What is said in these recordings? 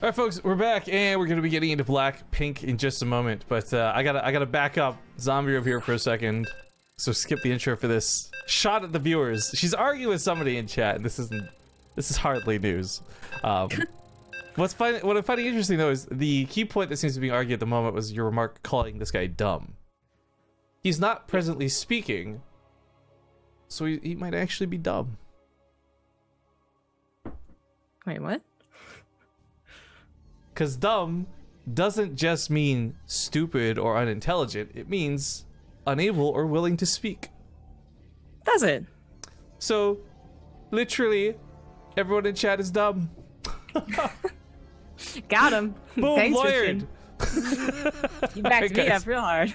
All right, folks, we're back, and we're going to be getting into Blackpink in just a moment. But I gotta back up Zombie up here for a second. So skip the intro for this shot at the viewers. She's arguing with somebody in chat. This is hardly news. What I find interesting though is the key point that seems to be argued at the moment was your remark calling this guy dumb. He's not presently speaking, so he might actually be dumb. Wait, what? Because dumb doesn't just mean stupid or unintelligent. It means unable or willing to speak. Does it? So, literally, everyone in chat is dumb. Got him. Boom, Thanks, lawyered. You backed me up real hard.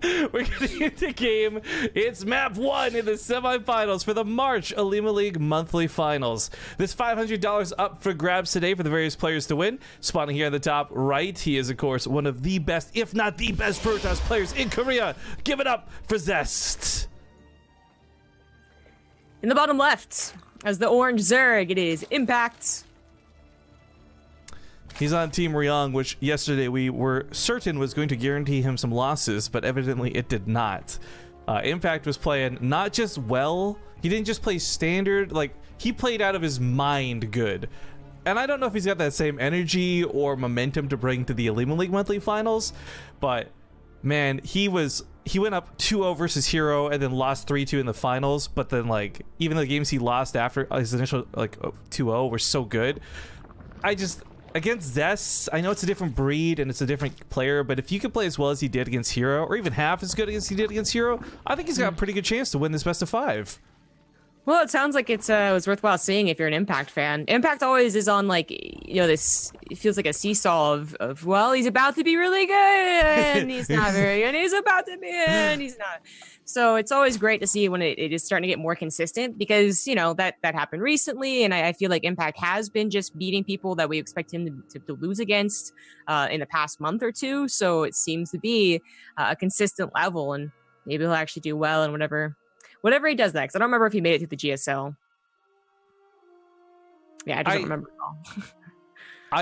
We're getting into game. It's map 1 in the semifinals for the March Olimoleague monthly finals. This $500 up for grabs today for the various players to win. Spawning here in the top right, he is of course one of the best, if not the best, Protoss players in Korea. Give it up for Zest. In the bottom left, as the orange Zerg, it is Impact. He's on Team Ryong, which yesterday we were certain was going to guarantee him some losses, but evidently it did not. Impact was playing not just well, he didn't just play standard, like, he played out of his mind good. And I don't know if he's got that same energy or momentum to bring to the Olimoleague monthly finals, but man, he went up 2-0 versus Hero and then lost 3-2 in the finals, but then, like, even the games he lost after his initial, like, 2-0 were so good. Against Zest, I know it's a different breed and it's a different player, but if you could play as well as he did against Hero, or even half as good as he did against Hero, I think he's got a pretty good chance to win this best of 5. Well, it sounds like it was worthwhile seeing if you're an Impact fan. Impact always is on, like, you know, this, it feels like a seesaw of well, he's about to be really good, and he's not very, and he's about to be, and he's not. So it's always great to see when it is starting to get more consistent, because, you know, that happened recently, and I feel like Impact has been just beating people that we expect him to lose against in the past month or two. So it seems to be a consistent level, and maybe he'll actually do well in whatever he does next. I don't remember if he made it to the GSL. Yeah, I just don't remember at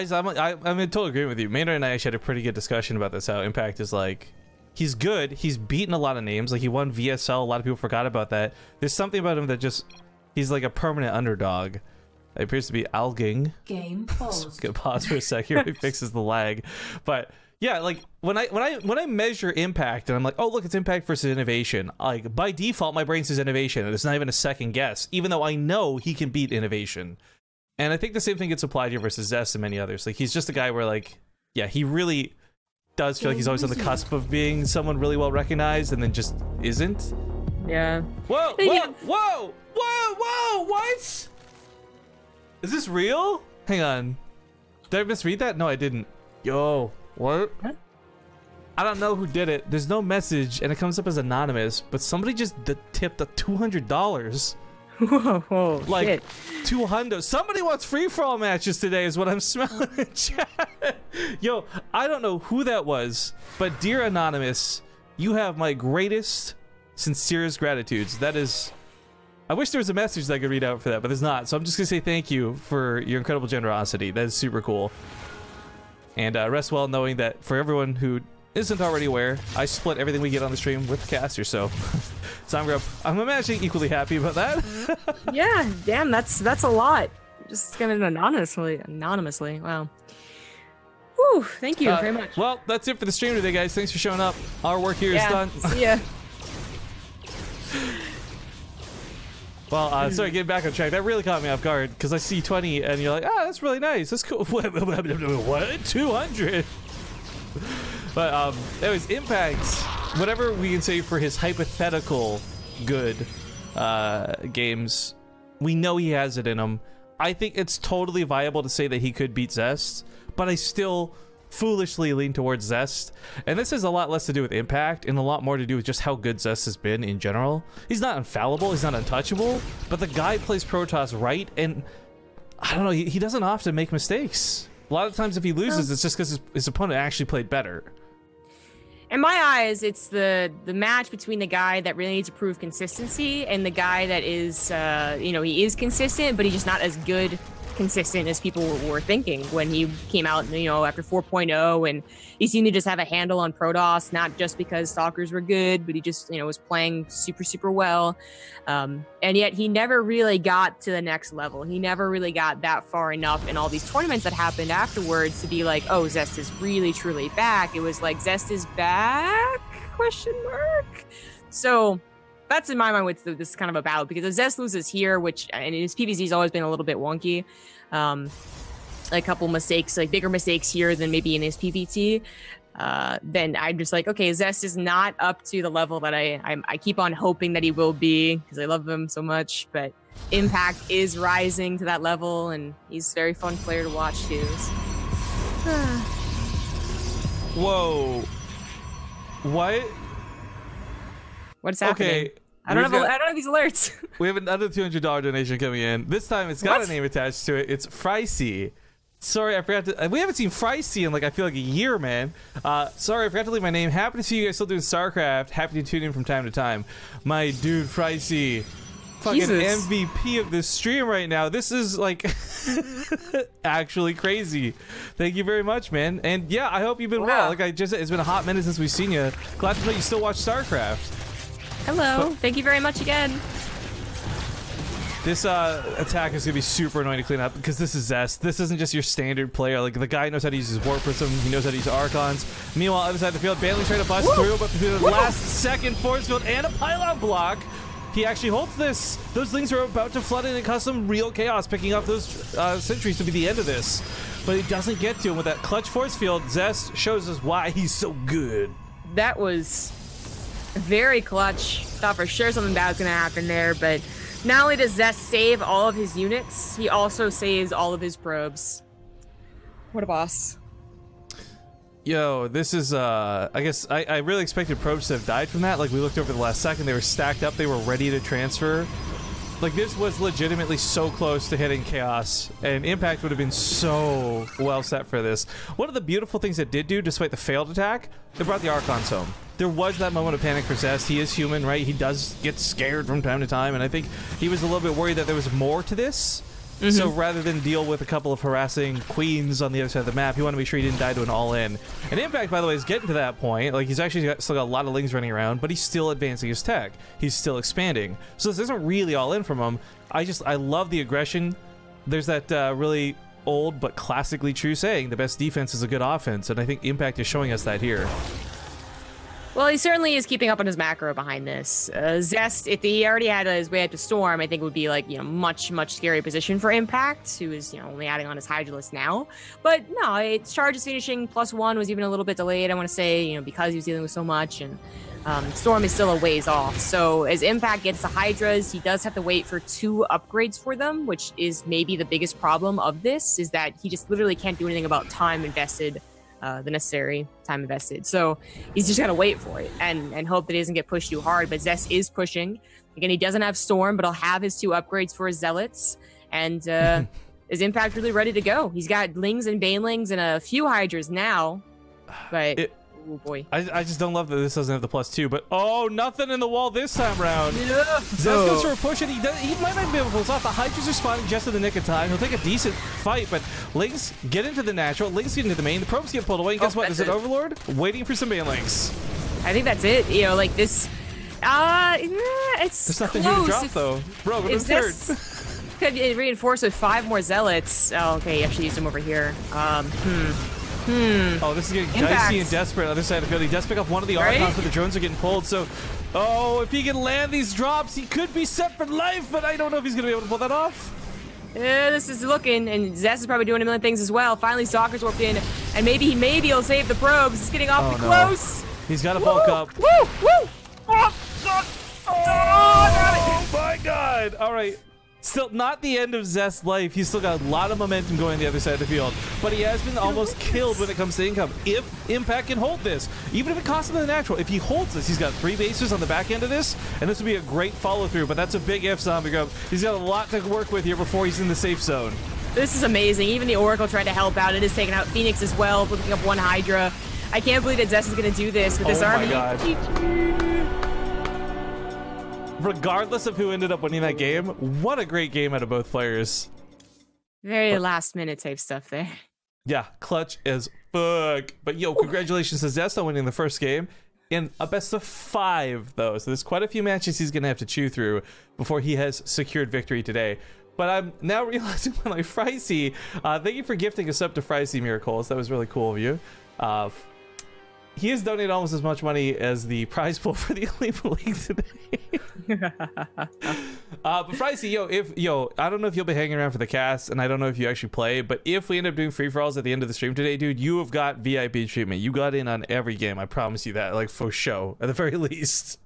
all. I'm in total agreement with you. Maynard and I actually had a pretty good discussion about this, how Impact is like, he's good, he's beaten a lot of names, like he won VSL, a lot of people forgot about that. There's something about him that just, he's like a permanent underdog. It appears to be alging. Game paused. Gonna pause for a sec here, he fixes the lag. But yeah, like when I measure Impact and I'm like, oh look, it's Impact versus Innovation, like by default my brain says Innovation and it's not even a second guess, even though I know he can beat Innovation. And I think the same thing gets applied here versus Zest and many others. Like, he's just a guy where, like, yeah, he really does feel like he's always on the cusp of being someone really well recognized and then just isn't. Yeah. Whoa, whoa, whoa, whoa, whoa, what? Is this real? Hang on. Did I misread that? No, I didn't. Yo, what? What? I don't know who did it. There's no message and it comes up as anonymous, but somebody just tipped a $200. Whoa, like shit. 200. Somebody wants free-for-all matches today is what I'm smelling in chat. Yo, I don't know who that was, but dear anonymous, you have my greatest, sincerest gratitudes. That is, I wish there was a message that I could read out for that, but there's not. So I'm just gonna say thank you for your incredible generosity. That is super cool. And rest well knowing that for everyone who isn't already aware, I split everything we get on the stream with the caster, so I'm imagining equally happy about that. Yeah, damn, that's a lot. Just gonna anonymously. Wow. Whew, thank you very much. Well, that's it for the stream today, guys. Thanks for showing up. Our work here is done. See ya. Well, sorry, getting back on track. That really caught me off guard because I see 20 and you're like, ah, that's really nice. That's cool. What? 200? But anyways, Impact, whatever we can say for his hypothetical good games, we know he has it in him. I think it's totally viable to say that he could beat Zest, but I still foolishly lean towards Zest. And this has a lot less to do with Impact and a lot more to do with just how good Zest has been in general. He's not infallible, he's not untouchable, but the guy plays Protoss right, and I don't know, he doesn't often make mistakes. A lot of times if he loses, it's just because his opponent actually played better. In my eyes, it's the match between the guy that really needs to prove consistency and the guy that is, you know, he is consistent, but he's just not as good consistent as people were thinking when he came out, you know, after 4.0, and he seemed to just have a handle on Protoss, not just because Stalkers were good, but he just, you know, was playing super well. And yet he never really got to the next level. He never really got that far enough in all these tournaments that happened afterwards to be like, oh, Zest is really truly back. It was like, Zest is back? ? So that's in my mind what this is kind of about, because if Zest loses here, which and his PvZ's always been a little bit wonky, a couple mistakes, like bigger mistakes here than maybe in his PvT, then I'm just like, okay, Zest is not up to the level that I keep on hoping that he will be, because I love him so much, but Impact is rising to that level, and he's a very fun player to watch too. Whoa. What? What's happening? Okay. I don't have these alerts. We have another $200 donation coming in. This time it's got a name attached to it. It's Fricey. Sorry, I forgot to. We haven't seen Fricey in like I feel like a year, man. Sorry, I forgot to leave my name. Happy to see you guys still doing StarCraft. Happy to tune in from time to time. My dude, Fricey. Fucking Jesus. MVP of this stream right now. This is like actually crazy. Thank you very much, man. And yeah, I hope you've been well. Like it's been a hot minute since we've seen you. Glad to know you still watch StarCraft. Hello. Thank you very much again. This attack is gonna be super annoying to clean up because this is Zest. This isn't just your standard player. Like the guy knows how to use his Warp Prism. He knows how to use Archons. Meanwhile, other side of the field, Bailey's trying to bust through, but through the last second force field and a pylon block. He actually holds this. Those Lings are about to flood in and cause some real chaos, picking up those sentries to be the end of this. But he doesn't get to him with that clutch force field. Zest shows us why he's so good. That was very clutch. Thought for sure something bad was going to happen there, but not only does Zest save all of his units, he also saves all of his probes. What a boss. Yo, this is, I guess, I really expected probes to have died from that. Like, we looked over the last second, they were stacked up, they were ready to transfer. Like, this was legitimately so close to hitting Chaos, and Impact would have been so well set for this. One of the beautiful things it did do, despite the failed attack, they brought the Archons home. There was that moment of panic for Zest. He is human, right? He does get scared from time to time, and I think he was a little bit worried that there was more to this. So rather than deal with a couple of harassing queens on the other side of the map, he wanted to make sure he didn't die to an all-in. And Impact, by the way, is getting to that point. Like, he's actually still got a lot of Lings running around, but he's still advancing his tech. He's still expanding. So this isn't really all-in from him. I love the aggression. There's that really old but classically true saying, the best defense is a good offense, and I think Impact is showing us that here. Well, he certainly is keeping up on his macro behind this. Zest, if he already had his way up to Storm, I think it would be like, you know, much scarier position for Impact, who is, you know, only adding on his Hydralisk now. But no, its charge is finishing +1, was even a little bit delayed, I want to say, you know, because he was dealing with so much, and Storm is still a ways off. So as Impact gets the Hydras, he does have to wait for 2 upgrades for them, which is maybe the biggest problem of this, is that he just literally can't do anything about time invested. The necessary time invested. So he's just got to wait for it and hope that he doesn't get pushed too hard. But Zest is pushing. Again, he doesn't have Storm, but he'll have his 2 upgrades for his Zealots. And is Impact really ready to go? He's got Lings and Banelings and a few Hydras now. But, oh boy. I just don't love that this doesn't have the +2. But, oh, nothing in the wall this time around. Yeah. Zest goes for a push, and he might not be able to pull this off. The Hydras are spawning just in the nick of time. He'll take a decent fight, but Lings get into the natural. Lings get into the main. The probes get pulled away. And guess what? Is it Overlord? Waiting for some Banelings. I think that's it. You know, like this. It's There's nothing close. here to drop, though. Bro, go to the third. Could reinforce with 5 more Zealots. Oh, okay, he actually used them over here. Oh, this is getting dicey and desperate on the other side of the field. He does pick up one of the Archons, but the drones are getting pulled. So, oh, if he can land these drops, he could be set for life, but I don't know if he's going to be able to pull that off. Yeah, this is looking, and Zest is probably doing a million things as well. Finally, Stalker's warped in, and maybe he'll save the probes. It's getting awfully close. He's got to bulk up. Woo! Woo! Oh, my God. All right. Still not the end of Zest's life. He's still got a lot of momentum going the other side of the field. But he has been almost killed when it comes to income. If Impact can hold this, even if it costs him the natural, if he holds this, he's got 3 bases on the back end of this, and this would be a great follow-through. But that's a big if, Zombie Grub. He's got a lot to work with here before he's in the safe zone. This is amazing. Even the Oracle tried to help out. It is taking out Phoenix as well, picking up 1 Hydra. I can't believe that Zest is going to do this with this army. Oh my God. Regardless of who ended up winning that game, what a great game out of both players. Very last minute type stuff there. Yeah, clutch as fuck. But yo, congratulations to Zest on winning the first game in a best of 5, though. So there's quite a few matches he's gonna have to chew through before he has secured victory today. But I'm now realizing when I Fricey, thank you for gifting us up to Fricey Miracles. That was really cool of you. He has donated almost as much money as the prize pool for the Olimoleague today. But Fricey, I don't know if you'll be hanging around for the cast, and I don't know if you actually play, but if we end up doing free-for-alls at the end of the stream today, dude, you have got VIP treatment. You got in on every game. I promise you that, like, for show, at the very least.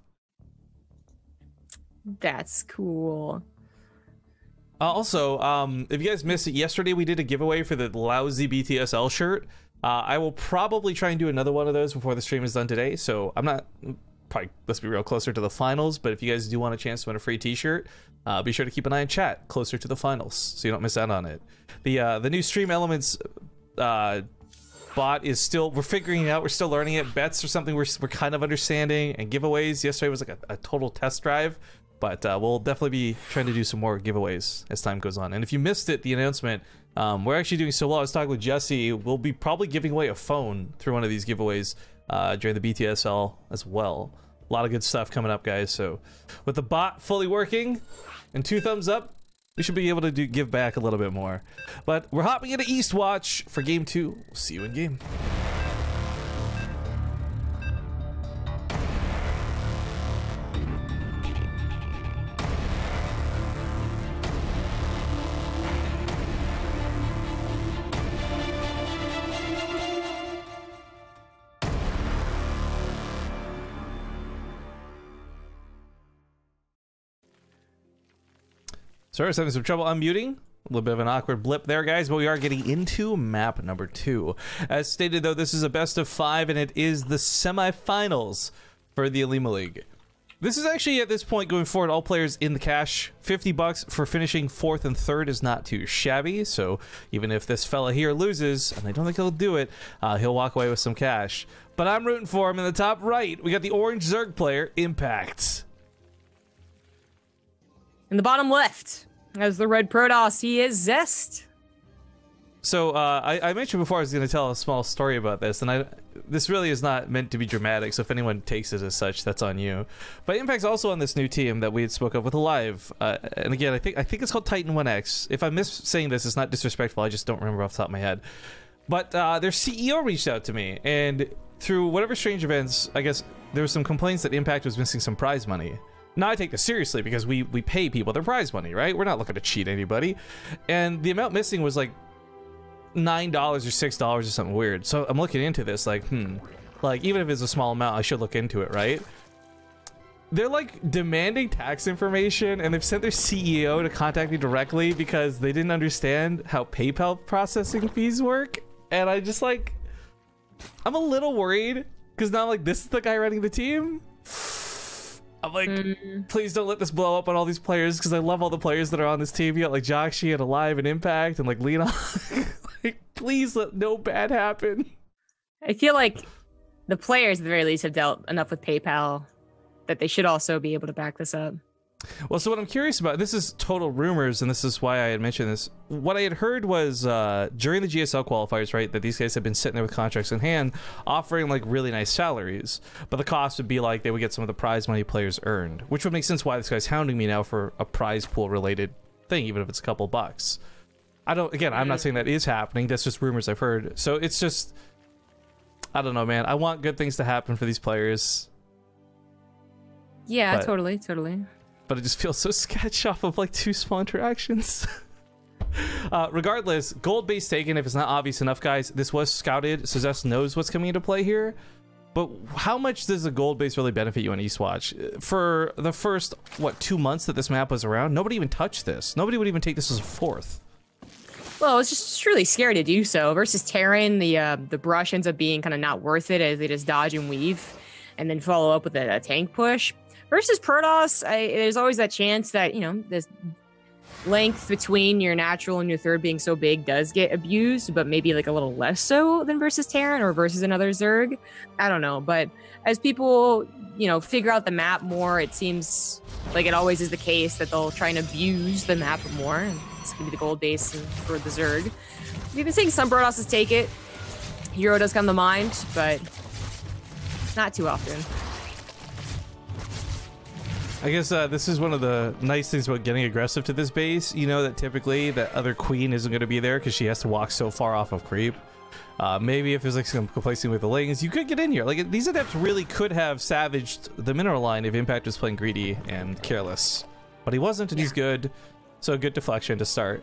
That's cool. Also, if you guys missed it, yesterday we did a giveaway for the lousy BTSL shirt. I will probably try and do another one of those before the stream is done today. So I'm not probably, let's be real, closer to the finals. But if you guys do want a chance to win a free t-shirt, be sure to keep an eye on chat closer to the finals so you don't miss out on it. The new Stream Elements bot is still, we're figuring it out. We're still learning it. Bets are something we're kind of understanding, and giveaways yesterday was like a total test drive. But we'll definitely be trying to do some more giveaways as time goes on. And if you missed it, the announcement, we're actually doing so well. I was talking with Jesse. We'll be probably giving away a phone through one of these giveaways during the BTSL as well. A lot of good stuff coming up, guys. So with the bot fully working and 2 thumbs up, we should be able to give back a little bit more. But we're hopping into Eastwatch for Game 2. We'll see you in game. Sorry, I was having some trouble unmuting. A little bit of an awkward blip there, guys, but we are getting into map number 2. As stated, though, this is a best of 5, and it is the semifinals for the Olimoleague. This is actually, at this point, going forward, all players in the cash. $50 for finishing 4th and 3rd is not too shabby, so even if this fella here loses, and I don't think he'll do it, he'll walk away with some cash. But I'm rooting for him. In the top right, we got the orange Zerg player, Impact. In the bottom left, as the red Protoss, he is Zest. So I mentioned before I was going to tell a small story about this, and this really is not meant to be dramatic, so if anyone takes it as such, that's on you. But Impact's also on this new team that we had spoke of with Alive, and again, I think it's called Titan 1X. If I miss saying this, it's not disrespectful, I just don't remember off the top of my head. But their CEO reached out to me, and through whatever strange events, I guess there were some complaints that Impact was missing some prize money. Now I take this seriously because we pay people their prize money, right? We're not looking to cheat anybody. And the amount missing was like $9 or $6 or something weird. So I'm looking into this like, like even if it's a small amount, I should look into it, right? They're like demanding tax information, and they've sent their CEO to contact me directly because they didn't understand how PayPal processing fees work. And I just like, I'm a little worried because now I'm like, this is the guy running the team. I'm like, please don't let this blow up on all these players because I love all the players that are on this team. You got like Joxy and Alive and Impact and like Lena. Like, please let no bad happen. I feel like the players at the very least have dealt enough with PayPal that they should also be able to back this up. Well, so what I'm curious about, this is total rumors, and this is why I had mentioned this. What I had heard was during the GSL qualifiers, right, that these guys have been sitting there with contracts in hand, offering like really nice salaries, but the cost would be like they would get some of the prize money players earned, which would make sense why this guy's hounding me now for a prize pool related thing, even if it's a couple bucks. I'm not saying that is happening. That's just rumors I've heard. So it's just, I don't know, man. I want good things to happen for these players. Yeah, totally. But it just feels so sketch off of like 2 small interactions. Regardless, gold base taken if it's not obvious enough, guys. This was scouted, so Zest knows what's coming into play here. But how much does a gold base really benefit you on Eastwatch? For the first, 2 months that this map was around, nobody even touched this. Nobody would even take this as a 4th. Well, it's just truly scary to do so. Versus Terran, the brush ends up being kind of not worth it as they just dodge and weave and then follow up with a tank push. Versus Protoss, there's always that chance that, you know, this length between your natural and your 3rd being so big does get abused, but maybe like a little less so than versus Terran or versus another Zerg. I don't know. But as people, you know, figure out the map more, it seems like it always is the case that they'll try and abuse the map more. It's gonna be the gold base for the Zerg. We've been seeing some Protosses take it. Hero does come to mind, but not too often. I guess this is one of the nice things about getting aggressive to this base. You know that typically that other queen isn't going to be there because she has to walk so far off of creep. Maybe if there's like some complacing with the lings, you could get in here. Like these adepts really could have savaged the mineral line if Impact was playing greedy and careless, but he wasn't, and he's good. So good deflection to start.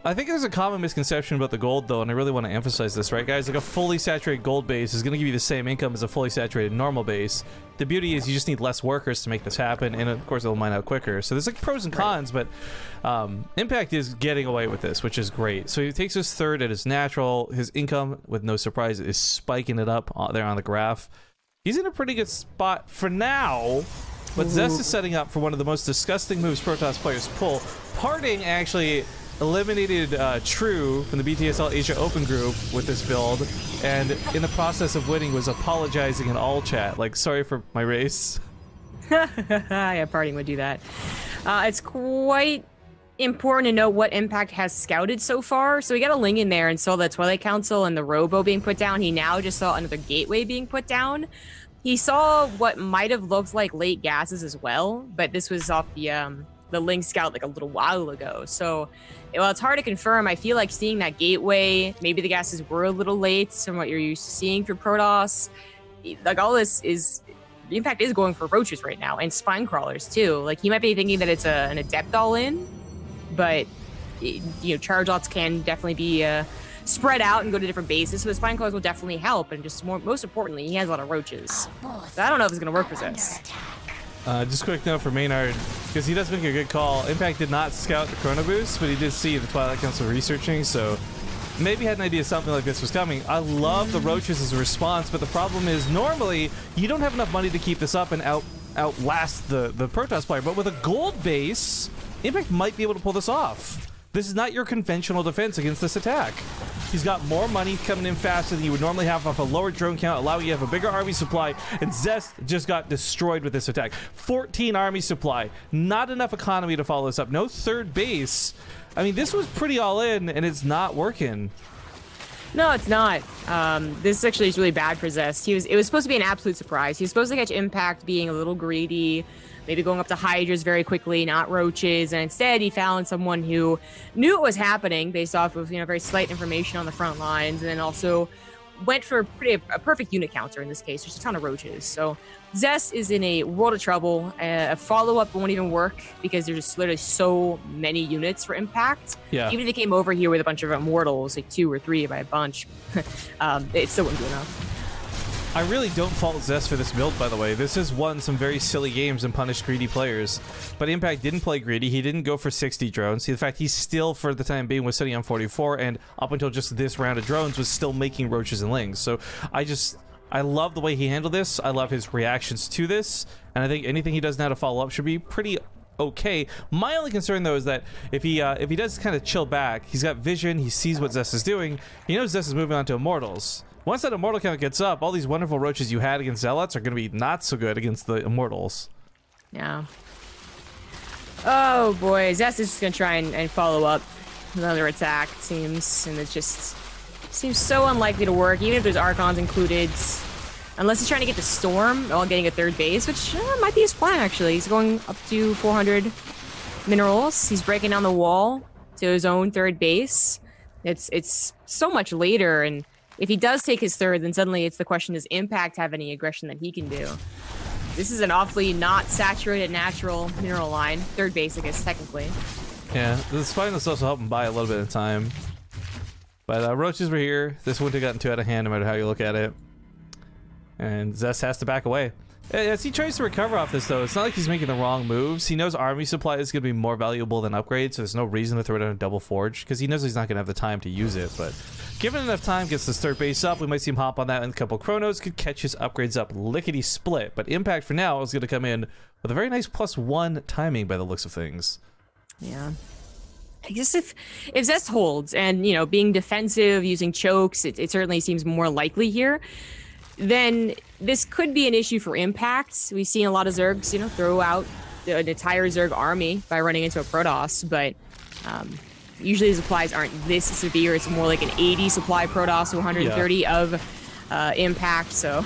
I think there's a common misconception about the gold though, and I really want to emphasize this, right guys? Like a fully saturated gold base is going to give you the same income as a fully saturated normal base. The beauty is you just need less workers to make this happen, and of course it'll mine out quicker. So there's like pros and cons, but Impact is getting away with this, which is great. So he takes his third at his natural. His income, with no surprise, is spiking it up there on the graph. He's in a pretty good spot for now, but Zest is setting up for one of the most disgusting moves Protoss players pull. Parting actually eliminated True from the BTSL Asia Open group with this build, and in the process of winning was apologizing in all chat, like, sorry for my race. Yeah, Parting would do that. It's quite important to know what Impact has scouted so far. So we got a Ling in there and saw the Twilight Council and the Robo being put down. He now just saw another Gateway being put down. He saw what might have looked like late gases as well, but this was off the Ling Scout like a little while ago. So while it's hard to confirm, I feel like seeing that Gateway, maybe the gases were a little late from what you're used to seeing for Protoss. Like all this is, the Impact is going for roaches right now, and spine crawlers too. Like he might be thinking that it's an adept all in, but you know, charge lots can definitely be spread out and go to different bases. So the spine crawlers will definitely help, and just most importantly, he has a lot of roaches. So I don't know if it's gonna work for this. Just quick note for Maynard, because he does make a good call. Impact did not scout the Chrono Boost, but he did see the Twilight Council researching, so maybe had an idea something like this was coming. I love the roaches as a response, but the problem is normally you don't have enough money to keep this up and outlast the Protoss player, but with a gold base, Impact might be able to pull this off. This is not your conventional defense against this attack. He's got more money coming in faster than you would normally have off a lower drone count, allowing you to have a bigger army supply, and Zest just got destroyed with this attack. 14 army supply, not enough economy to follow this up. No third base. I mean, this was pretty all in, and it's not working. No, it's not. This actually is really bad for Zest. It was supposed to be an absolute surprise. He was supposed to catch Impact being a little greedy, maybe going up to Hydras very quickly, not roaches, and instead he found someone who knew it was happening based off of, you know, very slight information on the front lines, and then also went for a perfect unit counter in this case. There's a ton of roaches. So Zest is in a world of trouble. A follow-up won't even work because there's just literally so many units for Impact. Yeah. Even if they came over here with a bunch of Immortals, like 2 or 3 by a bunch, it still wouldn't be enough. I really don't fault Zest for this build, by the way. This has won some very silly games and punished greedy players. But Impact didn't play greedy. He didn't go for 60 drones. In fact, he still, for the time being, was sitting on 44, and up until just this round of drones, was still making roaches and lings. So I love the way he handled this. I love his reactions to this. And I think anything he does now to follow up should be pretty okay. My only concern, though, is that if he does kind of chill back, he's got vision, he sees what Zest is doing, he knows Zest is moving on to Immortals. Once that Immortal count gets up, all these wonderful roaches you had against Zealots are going to be not so good against the Immortals. Yeah. Oh boy, Zest is just going to try and follow up another attack, it seems, and it just seems so unlikely to work, even if there's Archons included. Unless he's trying to get the Storm while getting a third base, which might be his plan, actually. He's going up to 400 minerals. He's breaking down the wall to his own third base. It's so much later, and if he does take his third, then suddenly it's the question, does Impact have any aggression that he can do? This is an awfully not saturated natural mineral line. Third base, I guess, technically. Yeah, the spine is also helping buy a little bit of time. But roaches were here. This wouldn't have gotten too out of hand no matter how you look at it. And Zest has to back away. As he tries to recover off this, though, it's not like he's making the wrong moves. He knows army supply is going to be more valuable than upgrades, so there's no reason to throw it on a double forge, because he knows he's not going to have the time to use it. But given enough time, gets this third base up, we might see him hop on that, and a couple chronos could catch his upgrades up lickety-split. But Impact, for now, is going to come in with a very nice +1 timing by the looks of things. Yeah. I guess if Zest holds, and, you know, being defensive, using chokes, it certainly seems more likely here, then this could be an issue for Impact. We've seen a lot of Zergs, you know, throw out an entire Zerg army by running into a Protoss, but usually the supplies aren't this severe. It's more like an 80 supply Protoss to 130 of impact, so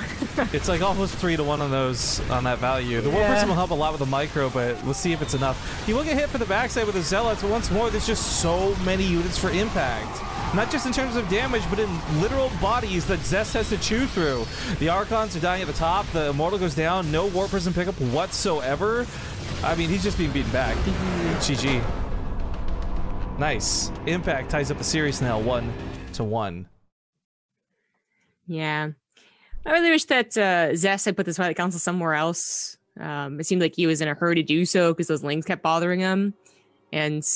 it's like almost 3 to 1 on those on that value. The one person will help a lot with the micro, but let's see if it's enough. He will get hit for the backside with the Zealots, but once more, there's just so many units for impact. Not just in terms of damage, but in literal bodies that Zest has to chew through. The Archons are dying at the top. The Immortal goes down. No War Prison pickup whatsoever. I mean, he's just being beaten back. GG. Nice. Impact ties up the series now, 1-1. Yeah. I really wish that Zest had put the Twilight Council somewhere else. It seemed like he was in a hurry to do so because those lings kept bothering him. And,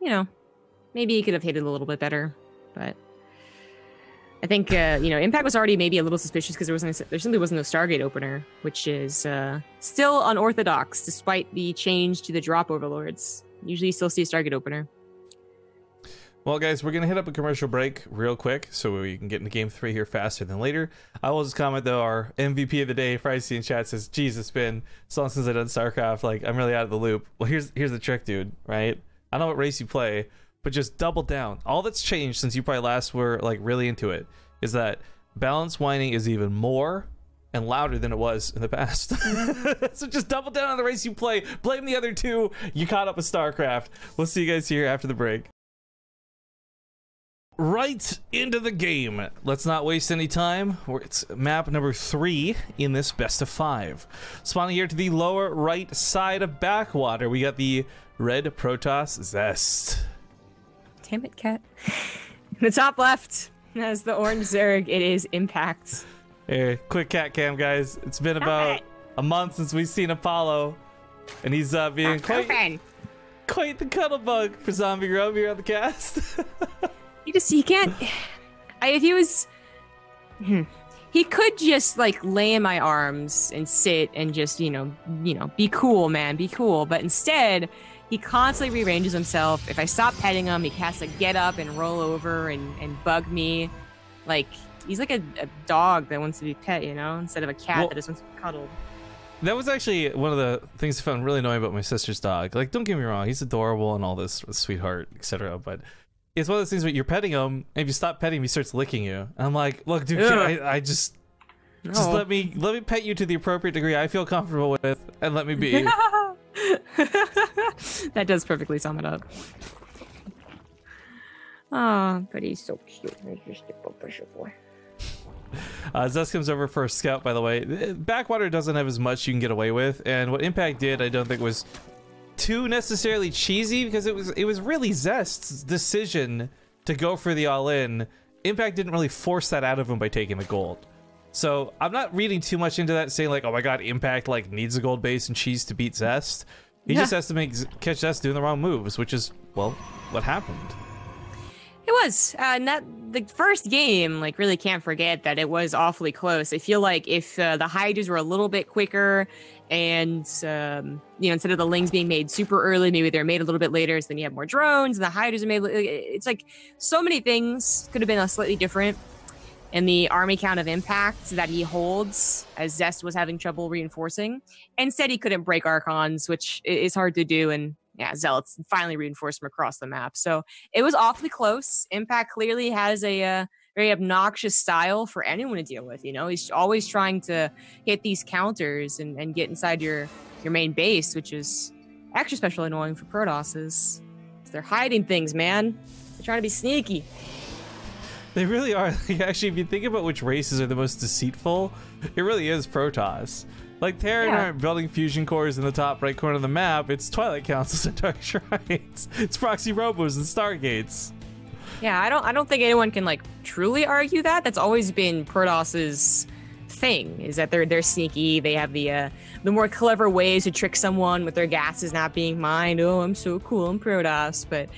you know, maybe he could have hit it a little bit better. But I think, you know, Impact was already maybe a little suspicious because there simply wasn't no Stargate opener, which is still unorthodox despite the change to the drop overlords. Usually you still see a Stargate opener. Well, guys, we're going to hit up a commercial break real quick so we can get into Game 3 here faster than later. I will just comment, though, our MVP of the day, Pricey in chat, says, geez, it's been so long since I've done StarCraft. Like, I'm really out of the loop. Well, here's the trick, dude, right? I know what race you play, but just double down. All that's changed since you probably last were, like, really into it is that balance whining is even more and louder than it was in the past. So just double down on the race you play. Blame the other two. You caught up with StarCraft. We'll see you guys here after the break. Right into the game. Let's not waste any time. It's map number 3 in this best of 5. Spawning here to the lower right side of Backwater, we got the red Protoss Zest. Damn it, cat. In the top left has the orange Zerg. It is Impact. Hey, quick cat cam, guys. It's been about a month since we've seen Apollo, and he's being quite the cuddle bug for Zombie Grub here on the cast. He can't. If he was, he could just like lay in my arms and sit and just you know, be cool, man, be cool. But instead, he constantly rearranges himself. If I stop petting him, he has to get up and roll over and bug me. Like he's like a dog that wants to be pet, you know, instead of a cat that just wants to be cuddled. That was actually one of the things I found really annoying about my sister's dog. Like, don't get me wrong, he's adorable and all this, sweetheart, etc. But it's one of those things where you're petting him, and if you stop petting him, he starts licking you. And I'm like, look, dude, I just let me pet you to the appropriate degree I feel comfortable with, and let me be. That does perfectly sum it up. Oh, but he's so cute. He's just a pressure boy. Zest comes over for a scout, by the way. Backwater doesn't have as much you can get away with, and what Impact did, I don't think was too necessarily cheesy because it was really Zest's decision to go for the all-in. Impact didn't really force that out of him by taking the gold. So I'm not reading too much into that, saying like, oh my god, Impact like needs a gold base and cheese to beat Zest. He just has to catch Zest doing the wrong moves, which is, well, what happened. It was, and that the first game, like, really can't forget that it was awfully close. I feel like if the Hydras were a little bit quicker, and you know, instead of the Lings being made super early, maybe they're made a little bit later, so then you have more drones, and the Hydras are made. It's like so many things could have been slightly different. And the army count of Impact that he holds, as Zest was having trouble reinforcing, instead he couldn't break Archons, which is hard to do, and yeah, Zealots finally reinforced him across the map. So it was awfully close. Impact clearly has a very obnoxious style for anyone to deal with. You know, he's always trying to hit these counters and get inside your main base, which is extra special annoying for Protosses. They're hiding things, man. They're trying to be sneaky. They really are. Like, actually, if you think about which races are the most deceitful, it really is Protoss. Like, Terran aren't building fusion cores in the top right corner of the map. It's Twilight Councils and Dark Shrines. It's Proxy Robos and Stargates. Yeah, I don't think anyone can like truly argue that. That's always been Protoss's thing, is that they're sneaky. They have the more clever ways to trick someone with their gases not being mined. Oh, I'm so cool, I'm Protoss. But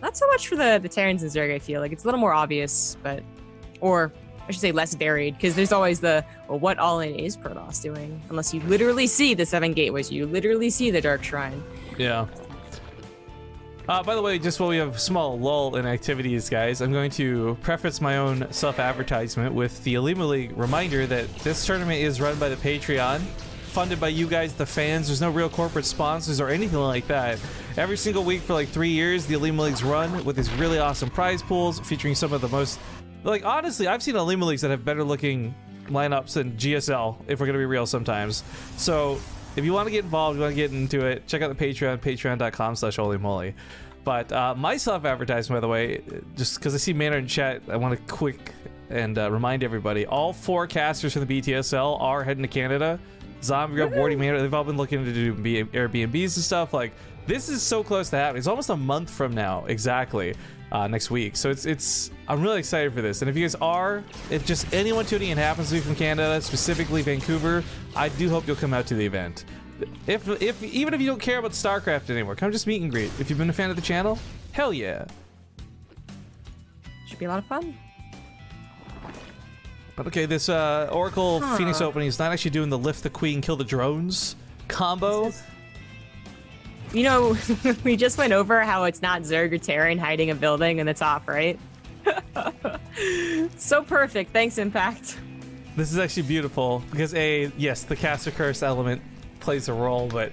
not so much for the Terrans and Zerg, I feel like. It's a little more obvious, but or I should say less varied, because there's always the, well, what all-in is Protoss doing? Unless you literally see the 7 gateways, you literally see the Dark Shrine. Yeah. By the way, just while we have a small lull in activities, guys, I'm going to preface my own self-advertisement with the Olimoleague reminder that this tournament is run by the Patreon. funded by you guys, the fans. There's no real corporate sponsors or anything like that. Every single week for like 3 years, the Olimoleagues run with these really awesome prize pools featuring some of the most, like, honestly, I've seen Olimoleagues that have better looking lineups than GSL, if we're gonna be real sometimes. So if you want to get involved, you want to get into it, check out the Patreon, patreon.com/Olimoleague. But my self-advertisement, by the way, just because I see Maynard in chat, I want to quick and remind everybody, all 4 casters from the BTSL are heading to Canada. Zombie Grub, Wardy, Maynard, they've all been looking to do Airbnbs and stuff. Like, this is so close to happening. It's almost a month from now, exactly, next week. So I'm really excited for this. And if you guys are, if just anyone tuning in happens to be from Canada, specifically Vancouver, I do hope you'll come out to the event. Even if you don't care about StarCraft anymore, come just meet and greet. If you've been a fan of the channel, hell yeah. Should be a lot of fun. But okay, this Oracle Phoenix opening is not actually doing the lift the queen, kill the drones combo. You know, we just went over how it's not Zerg or Terran hiding a building in the top, right? So perfect. Thanks, Impact. This is actually beautiful because yes, the caster curse element plays a role, but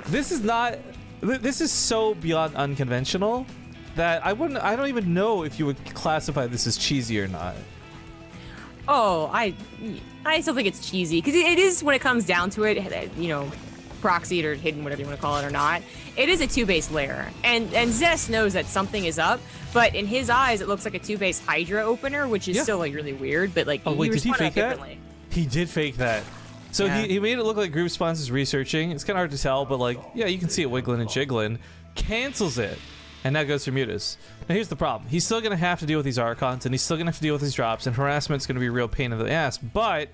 this is so beyond unconventional that I don't even know if you would classify this as cheesy or not. Oh, I still think it's cheesy because it is, when it comes down to it, you know, proxied or hidden, whatever you want to call it or not, it is a 2-base layer, and Zest knows that something is up, but in his eyes it looks like a 2-base Hydra opener, which is still like really weird. But like, oh wait, did he fake that? He did fake that. So he made it look like Group Sponsors researching. It's kind of hard to tell, but like, yeah, you can see it wiggling and jiggling. Cancels it, and now goes for Mutas. Now here's the problem. He's still going to have to deal with these Archons, and he's still going to have to deal with his drops, and harassment's going to be a real pain in the ass. But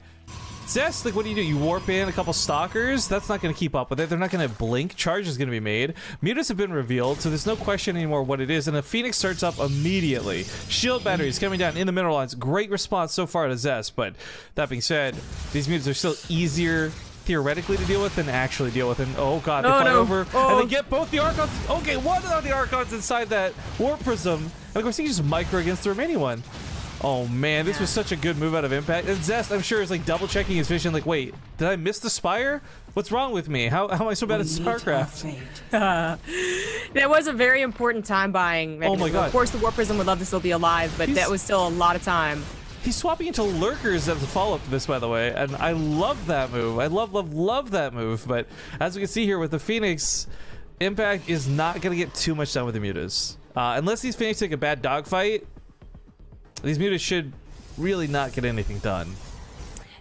Zest, like, what do? You warp in a couple Stalkers? That's not going to keep up with it. They're not going to blink. Charge is going to be made. Mutas have been revealed, so there's no question anymore what it is. And the Phoenix starts up immediately. Shield batteries coming down in the mineral lines. Great response so far to Zest. But that being said, these Mutas are still easier theoretically to deal with than actually deal with. And oh god, they fly over and they get both the Archons. Okay, one of the Archons inside that Warp Prism. And of course, he just micro against the remaining one. Oh man, this was such a good move out of Impact. And Zest, I'm sure, is like double checking his vision, like, wait, did I miss the Spire? What's wrong with me? How am I so bad at StarCraft? That was a very important time buying mechanism. Oh my god. Of course, the Warp Prism would love to still be alive, but that was still a lot of time. He's swapping into Lurkers as a follow-up to this, by the way, and I love that move. I love that move. But as we can see here with the Phoenix, Impact is not going to get too much done with the Mutas. Unless these Phoenix take a bad dogfight, these Mutas should really not get anything done.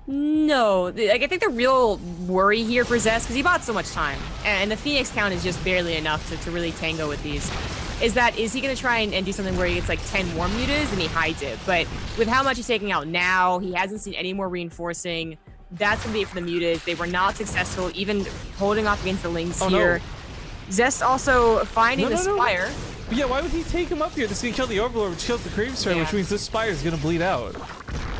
No, like, I think the real worry here for Zest, because he bought so much time, and the Phoenix count is just barely enough to really tango with these, is he going to try and do something where he gets like 10 more Mutas and he hides it? But with how much he's taking out now, he hasn't seen any more reinforcing. That's going to be it for the Mutas. They were not successful, even holding off against the Lings here. No. Zest also finding the Spire. Yeah, why would he take him up here? This is going to kill the Overlord, which kills the Creepstar, which means this Spire is going to bleed out.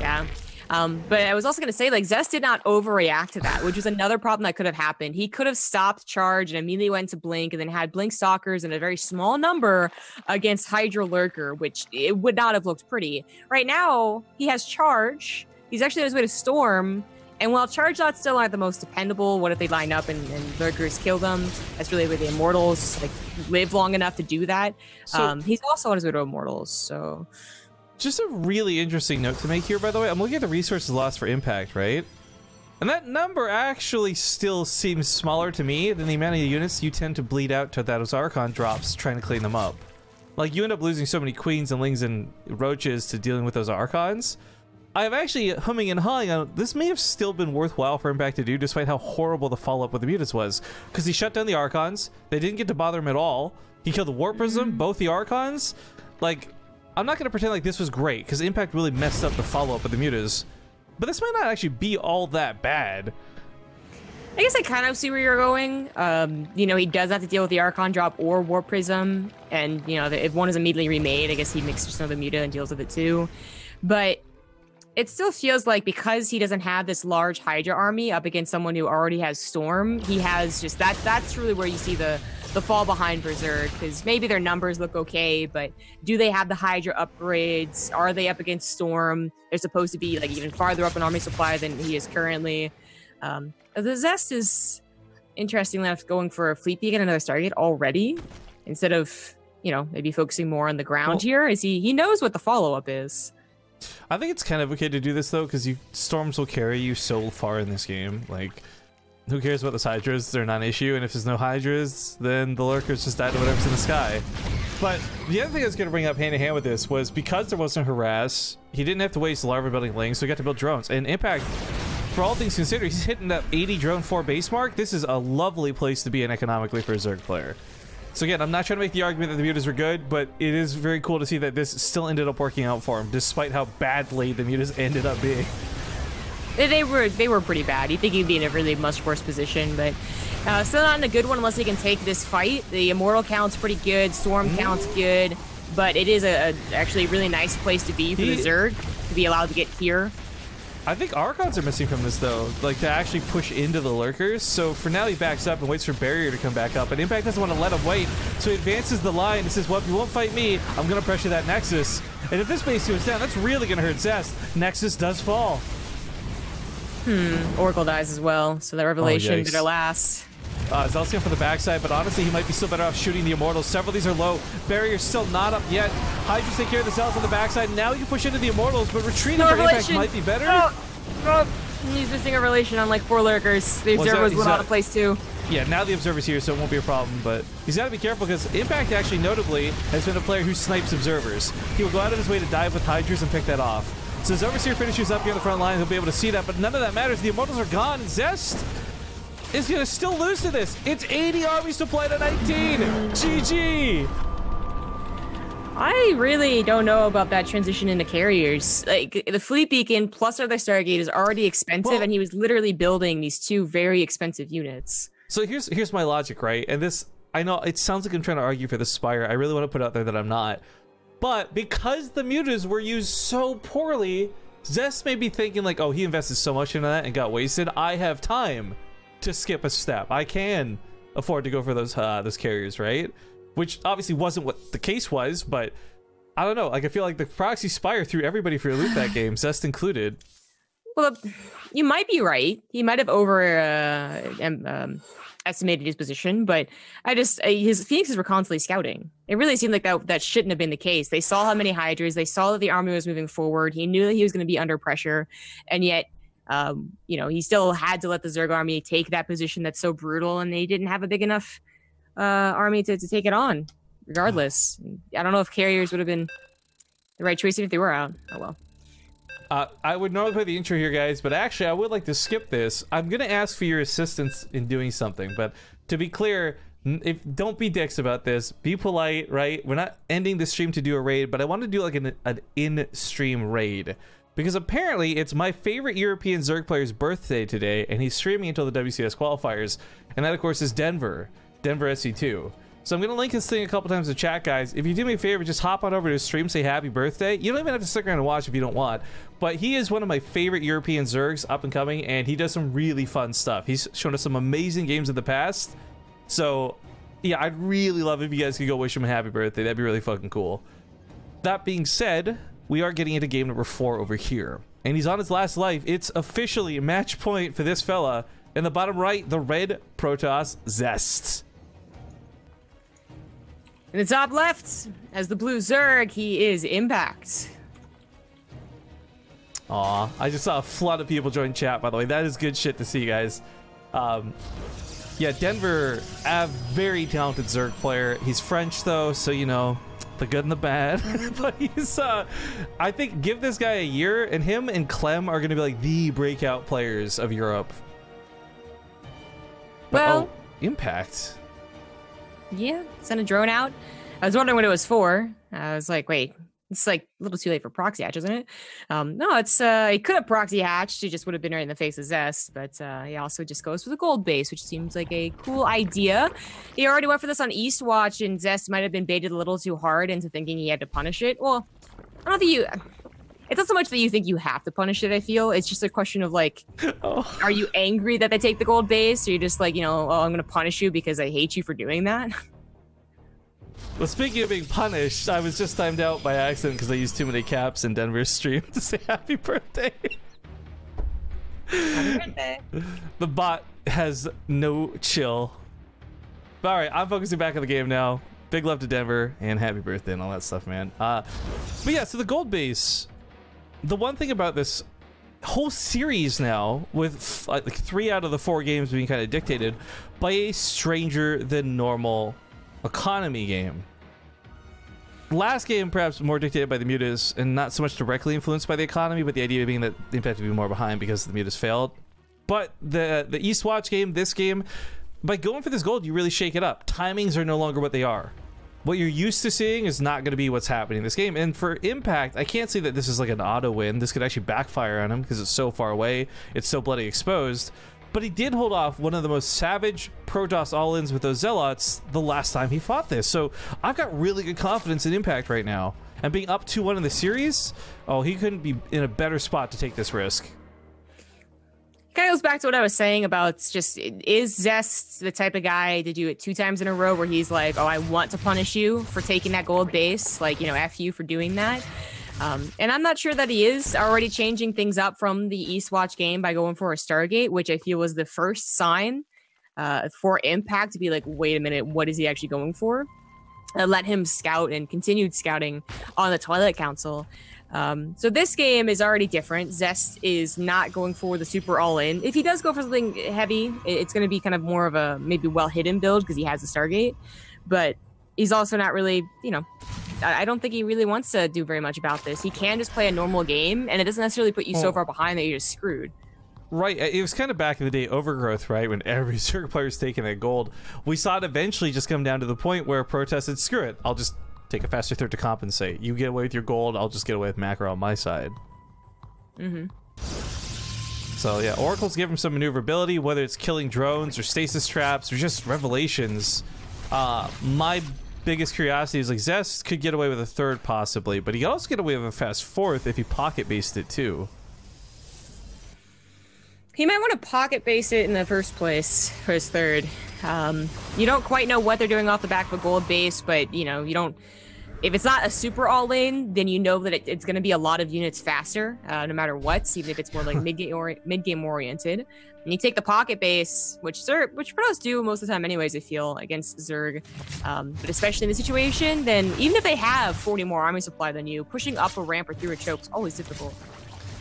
Yeah. But I was also going to say, like, Zest did not overreact to that, which was another problem that could have happened. He could have stopped charge and immediately went to Blink and then had Blink Stalkers in a very small number against Hydra Lurker, which it would not have looked pretty. Right now, he has charge. He's actually on his way to Storm. And while Charge Dots still aren't the most dependable, what if they line up and Lurkers kill them? That's really where the Immortals like live long enough to do that. So, he's also on his way to Immortals, so... Just a really interesting note to make here, by the way. I'm looking at the resources lost for Impact, right? And that number actually still seems smaller to me than the amount of units you tend to bleed out to those Archon drops trying to clean them up. Like, you end up losing so many Queens and Lings and Roaches to dealing with those Archons. I'm actually humming and hawing on this may have still been worthwhile for Impact to do, despite how horrible the follow-up with the Mutas was. Because he shut down the Archons. They didn't get to bother him at all. He killed the Warp Prism, both the Archons. Like... I'm not going to pretend like this was great, because Impact really messed up the follow-up with the Mutas. But this might not actually be all that bad. I guess I kind of see where you're going. You know, he does have to deal with the Archon drop or Warp Prism. And, you know, if one is immediately remade, I guess he mixes some of the Muta and deals with it too. But it still feels like because he doesn't have this large Hydra army up against someone who already has Storm, he has just that's really where you see the fall behind Berserk, because maybe their numbers look okay, but do they have the Hydra upgrades? Are they up against Storm? They're supposed to be like even farther up in army supply than he is currently. The Zest is interesting enough going for a fleet peak and another Stargate already, instead of, you know, maybe focusing more on the ground here. Is he knows what the follow-up is. I think it's kind of okay to do this though, because storms will carry you so far in this game. Like, who cares about those Hydras? They're not an issue, and if there's no Hydras, then the Lurkers just die to whatever's in the sky. But the other thing I was going to bring up hand in hand with this was, because there wasn't harass, he didn't have to waste larva building lings, so he got to build drones. And Impact, for all things considered, he's hitting that 80 drone 4 base mark. This is a lovely place to be in economically for a Zerg player. So again, I'm not trying to make the argument that the mutas were good, but it is very cool to see that this still ended up working out for him, despite how badly the mutas ended up being. They were pretty bad. You'd think he'd be in a really much worse position, but still not in a good one unless he can take this fight. The Immortal count's pretty good, Storm count's good, but it is actually a really nice place to be for the Zerg, to be allowed to get here. I think Archons are missing from this though, like to actually push into the Lurkers. So for now he backs up and waits for Barrier to come back up, and Impact doesn't want to let him wait, so he advances the line and says, well, if you won't fight me, I'm going to pressure that Nexus. And if this base goes down, that's really going to hurt Zest. Nexus does fall. Oracle dies as well, so that Revelation did her last. Zelsian for the backside, but honestly, he might be still better off shooting the Immortals. Several of these are low. Barrier's still not up yet. Hydras take care of the Zells on the backside. Now you can push into the Immortals, but retreating for Impact might be better. He's missing a Revelation on like 4 Lurkers. The Observers went out of place too. Yeah, now the Observer's here, so it won't be a problem, but he's got to be careful because Impact actually notably has been a player who snipes Observers. He will go out of his way to dive with Hydras and pick that off. So as Overseer finishes up here on the front line, he'll be able to see that, but none of that matters. The Immortals are gone. Zest is going to still lose to this. It's 80 armies to play to 19. GG. I really don't know about that transition into carriers. Like, the Fleet Beacon plus other Stargate is already expensive, and he was literally building these 2 very expensive units. So here's my logic, right? And this, I know it sounds like I'm trying to argue for the Spire. I really want to put out there that I'm not. But because the mutas were used so poorly, Zest may be thinking like, oh, he invested so much into that and got wasted. I have time to skip a step. I can afford to go for those carriers, right? Which obviously wasn't what the case was, but I don't know. Like, I feel like the Proxy Spire threw everybody for a loop that game, Zest included. Well, you might be right. He might have estimated his position, but his Phoenixes were constantly scouting. It really seemed like that shouldn't have been the case. They saw how many Hydras, they saw that the army was moving forward. He knew that he was going to be under pressure, and yet, he still had to let the Zerg army take that position that's so brutal, and they didn't have a big enough army to take it on. Regardless, I don't know if carriers would have been the right choice even if they were out. Oh well. I would normally play the intro here, guys, but actually I would like to skip this. I'm going to ask for your assistance in doing something, but to be clear, don't be dicks about this. Be polite, right? We're not ending the stream to do a raid, but I want to do like an in-stream raid, because apparently it's my favorite European Zerg player's birthday today, and he's streaming until the WCS qualifiers, and that, of course, is Denver SC2. So I'm going to link this thing a couple times in the chat, guys. If you do me a favor, just hop on over to his stream, say happy birthday. You don't even have to stick around and watch if you don't want. But he is one of my favorite European Zergs up and coming, and he does some really fun stuff. He's shown us some amazing games in the past. So, yeah, I'd really love if you guys could go wish him a happy birthday. That'd be really fucking cool. That being said, we are getting into game number 4 over here. And he's on his last life. It's officially match point for this fella. In the bottom right, the red Protoss Zest. In the top left, as the blue Zerg, he is Impact. Aw, I just saw a flood of people join chat, by the way. That is good shit to see, guys. Yeah, Denver, a very talented Zerg player. He's French, though, so, you know, the good and the bad. But he's, I think, give this guy a year, and him and Clem are going to be, like, the breakout players of Europe. But, well, Impact. Yeah, send a drone out. I was wondering what it was for. I was like, wait, it's like a little too late for proxy hatch, isn't it? No, it's it could have proxy hatched. It just would have been right in the face of Zest. But he also just goes for the gold base, which seems like a cool idea. He already went for this on Eastwatch, and Zest might have been baited a little too hard into thinking he had to punish it. Well, I don't think it's not so much that you think you have to punish it, I feel. It's just a question of, like, Are you angry that they take the gold base? Or you're just like, oh, I'm going to punish you because I hate you for doing that? Well, speaking of being punished, I was just timed out by accident because I used too many caps in Denver's stream to say happy birthday. Happy birthday. The bot has no chill. But all right, I'm focusing back on the game now. Big love to Denver and happy birthday and all that stuff, man. But yeah, so the gold base. The one thing about this whole series now, with like 3 out of the 4 games being kind of dictated by a stranger than normal economy game. Last game perhaps more dictated by the mutas and not so much directly influenced by the economy, but the idea being that the Impact would be more behind because the mutas failed. But the Eastwatch game, this game, by going for this gold, you really shake it up. Timings are no longer what they are. What you're used to seeing is not going to be what's happening in this game. And for Impact, I can't say that this is like an auto win. This could actually backfire on him because it's so far away. It's so bloody exposed. But he did hold off one of the most savage Protoss all-ins with those Zealots the last time he fought this. So I've got really good confidence in Impact right now. And being up 2-1 in the series, oh, he couldn't be in a better spot to take this risk. Kind of goes back to what I was saying about just, is Zest the type of guy to do it 2 times in a row where he's like, oh, I want to punish you for taking that gold base, like, you know, F you for doing that. And I'm not sure that he is already changing things up from the Eastwatch game by going for a Stargate, which I feel was the first sign for Impact to be like, wait a minute, what is he actually going for? Let him scout and continued scouting on the Twilight Council. So this game is already different. Zest is not going for the super all-in. If he does go for something heavy, it's going to be kind of more of a maybe well-hidden build because he has a Stargate. But he's also not really, you know, I don't think he really wants to do very much about this. He can just play a normal game, and it doesn't necessarily put you so far behind that you're just screwed. Right, it was kind of back in the day Overgrowth, right, when every circuit player's taking that gold. We saw it eventually just come down to the point where Protest said, screw it, I'll just take a faster third to compensate. You get away with your gold, I'll just get away with macro on my side. So yeah, Oracles give him some maneuverability, whether it's killing drones or stasis traps or just revelations. My biggest curiosity is like Zest could get away with a third possibly, but he could also get away with a fast fourth if he pocket based it too. He might want to pocket base it in the first place for his third. You don't quite know what they're doing off the back of a gold base, but you know, you don't. If it's not a super all-in, then you know that it's going to be a lot of units faster, no matter what, even if it's more like mid-game oriented. And you take the pocket base, which pros do most of the time anyways, I feel, against Zerg. But especially in the situation, then even if they have 40 more army supply than you, pushing up a ramp or through a choke is always difficult.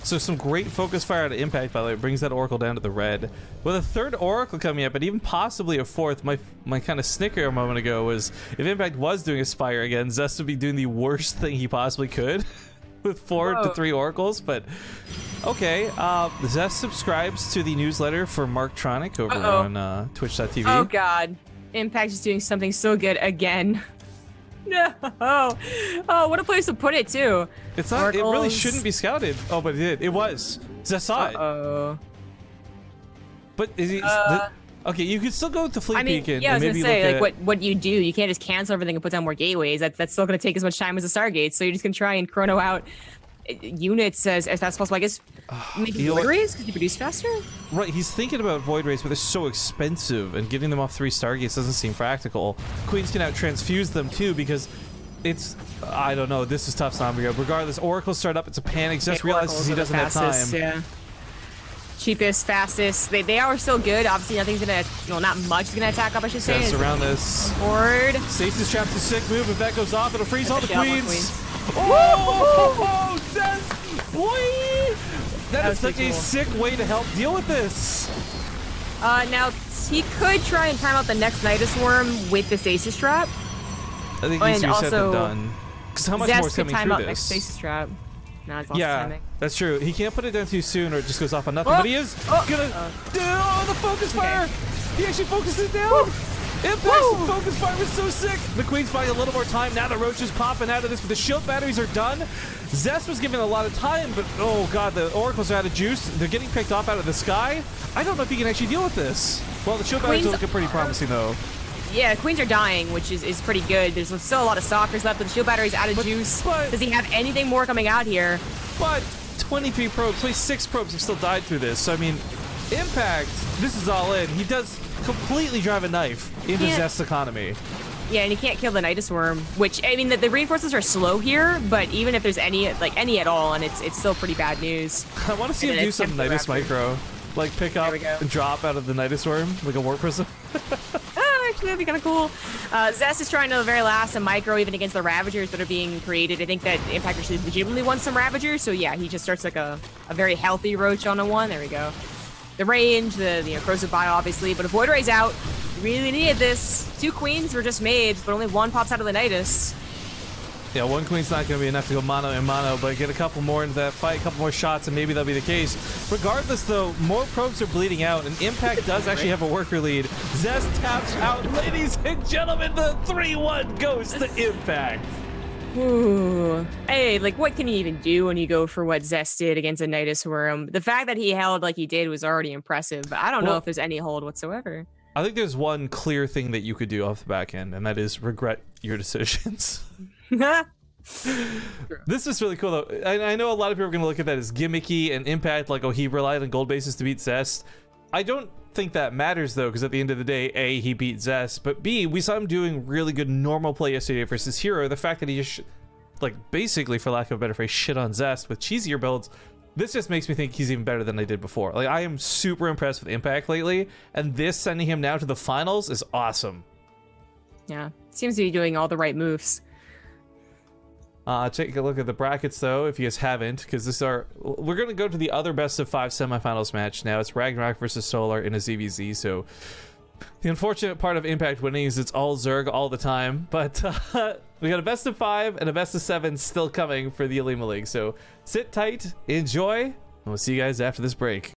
So some great focus fire out of Impact, by the way. It brings that Oracle down to the red. With a third Oracle coming up, and even possibly a fourth, my kind of snicker a moment ago was, if Impact was doing a Spire again, Zest would be doing the worst thing he possibly could with 4 to 3 Oracles, but okay. Zest subscribes to the newsletter for Mark Tronic over on Twitch.tv. Oh god. Impact is doing something so good again. No. Oh, what a place to put it too. It's not. Oracles. It really shouldn't be scouted. Oh, but it did. It was. Zest saw it. But is he? Okay, you could still go with the Fleet Beacon. Yeah, I was maybe gonna say, like, what you do, you can't just cancel everything and put down more gateways. That's still gonna take as much time as a Stargate. So you're just gonna try and chrono out units as fast as possible. I guess maybe Void Rays because you produce faster. Right, he's thinking about Void Rays, but they're so expensive, and getting them off 3 Stargates doesn't seem practical. Queens can out transfuse them too because it's, I don't know, this is tough, Sombriga. Regardless, Oracles start up, it's a panic. Just realizes he doesn't have time. Yeah. Cheapest, fastest. They are still good. Obviously, nothing's gonna, well, not much is gonna attack up, I should say. Surround this. Board. Stasis Trap's a sick move. If that goes off, it'll freeze all the queens. Oh, Zest! Boy! That is such a sick way to help deal with this. Now, he could try and time out the next Nidus Worm with the Stasis Trap. I think he's said and done. Because how much more is coming through this? Next Stasis Trap. No, it's lost timing. That's true. He can't put it down too soon or it just goes off on nothing. But he is gonna do the focus fire! He actually focuses it down! Impact's focus fire was so sick! The Queen's buying a little more time. Now the Roach is popping out of this, but the shield batteries are done. Zest was given a lot of time, but oh god, the Oracles are out of juice. They're getting picked off out of the sky. I don't know if he can actually deal with this. Well, the shield batteries are looking pretty promising though. Yeah, Queens are dying, which is pretty good. There's still a lot of stalkers left, but the shield battery's out of juice. Does he have anything more coming out here? But 23 probes, 26 probes have still died through this. So, I mean, Impact, this is all in. He does completely drive a knife into Zest's economy. Yeah, and he can't kill the Nidus Worm, which, I mean, the reinforcements are slow here, but even if there's any at all, and it's still pretty bad news. I want to see him do some Nidus Micro. Like pick up and drop out of the Nidus Worm like a Warp Prism. Actually, that'd be kind of cool. Zest is trying to the very last a micro even against the Ravagers that are being created. I think that Impact actually legitimately wants some Ravagers, so yeah, he just starts like a very healthy Roach on a 1. There we go. The range, the Corrosive Bio, obviously, but a Void Ray's out. We really needed this. 2 Queens were just made, but only 1 pops out of the Nidus. Yeah, 1 Queen's not going to be enough to go mono and mono, but get a couple more into that fight, a couple more shots, and maybe that'll be the case. Regardless, though, more probes are bleeding out, and Impact does actually have a worker lead. Zest taps out, ladies and gentlemen, the 3-1 goes to Impact. Ooh. Hey, like, what can you even do when you go for what Zest did against a Nidus Worm? The fact that he held like he did was already impressive, but I don't know if there's any hold whatsoever. I think there's one clear thing that you could do off the back end, and that is regret your decisions. This is really cool, though. I know a lot of people are going to look at that as gimmicky and Impact, like, oh, he relied on gold bases to beat Zest. I don't think that matters, though, because at the end of the day, A, he beat Zest, but B, we saw him doing really good normal play yesterday versus Hero. The fact that he just, like, basically, for lack of a better phrase, shit on Zest with cheesier builds, this just makes me think he's even better than I did before. Like, I am super impressed with Impact lately, and this sending him now to the finals is awesome. Yeah, seems to be doing all the right moves. Take a look at the brackets, though, if you guys haven't, because we're going to go to the other best of 5 semifinals match now. It's Ragnarok versus Solar in a ZvZ, so the unfortunate part of Impact winning is it's all Zerg all the time, but we got a best of 5 and a best of 7 still coming for the Olimoleague, so sit tight, enjoy, and we'll see you guys after this break.